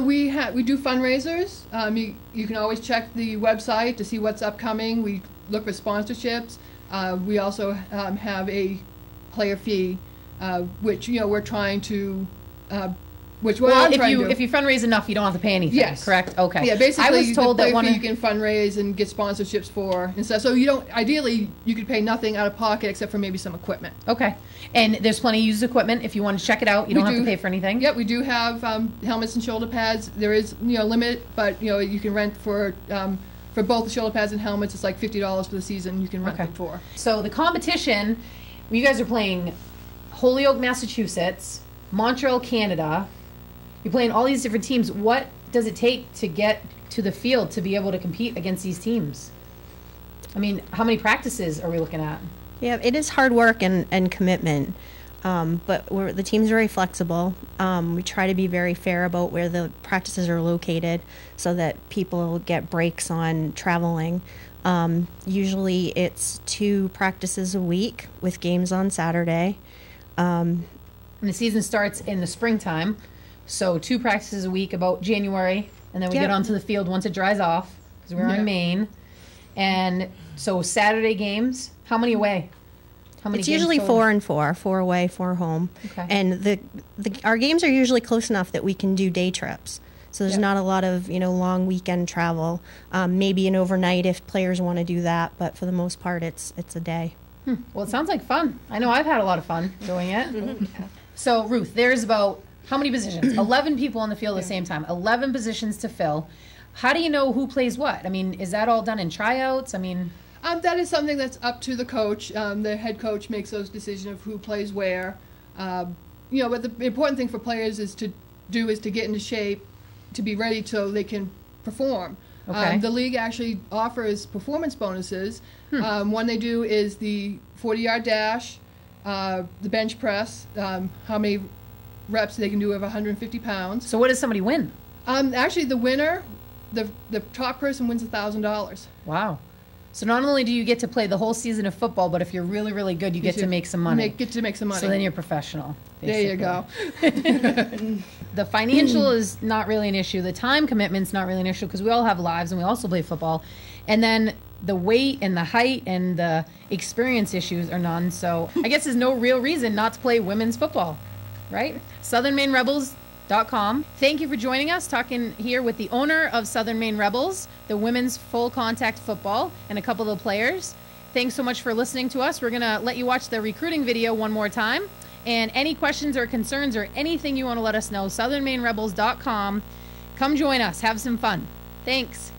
We do fundraisers. You can always check the website to see what's upcoming. We look for sponsorships. We also have a player fee, which we're trying to. If you fundraise enough, you don't have to pay anything. Yes. Correct. Okay. Yeah, basically, I was told that you can fundraise and get sponsorships for and stuff. So you don't. Ideally, you could pay nothing out of pocket except for maybe some equipment. Okay. And there's plenty of used equipment if you want to check it out. You don't have to pay for anything. Yeah, we do have helmets and shoulder pads. There is limit, but you can rent for both the shoulder pads and helmets. It's like $50 for the season. You can rent them for. So the competition, you guys are playing Holyoke, Massachusetts, Montreal, Canada. You're playing all these different teams. What does it take to get to the field to be able to compete against these teams? I mean, how many practices are we looking at? Yeah, it is hard work and commitment, but the team's very flexible. We try to be very fair about where the practices are located so that people get breaks on traveling. Usually it's 2 practices a week with games on Saturday. And the season starts in the springtime. So 2 practices a week about January, and then we get onto the field once it dries off because we're in Maine. And so Saturday games, how many away? How many? It's usually total? 4 and 4, 4 away, 4 home. Okay. And our games are usually close enough that we can do day trips. So there's not a lot of long weekend travel. Maybe an overnight if players want to do that, but for the most part, it's a day. Well, it sounds like fun. I know I've had a lot of fun doing it. So Ruth, there's about how many positions? 11 people on the field at the same time. 11 positions to fill. How do you know who plays what? I mean, is that all done in tryouts? I mean, that is something that's up to the coach. The head coach makes those decisions of who plays where. But the important thing for players is to get into shape, to be ready so they can perform. Okay. The league actually offers performance bonuses. One they do is the 40-yard dash, the bench press, how many reps they can do of 150 pounds. So what does somebody win? Actually, the winner, the top person wins $1,000. Wow. So not only do you get to play the whole season of football, but if you're really, really good, you get to make some money. Get to make some money. So then you're professional. Basically. There you go. The financial is not really an issue. The time commitment's not really an issue because we all have lives and we also play football. And then the weight and the height and the experience issues are none. So I guess there's no real reason not to play women's football, right? SouthernMaineRebels.com. Thank you for joining us, talking here with the owner of Southern Maine Rebels, the women's full contact football, and a couple of the players. Thanks so much for listening to us. We're going to let you watch the recruiting video one more time. And any questions or concerns or anything you want to let us know, SouthernMaineRebels.com. Come join us. Have some fun. Thanks.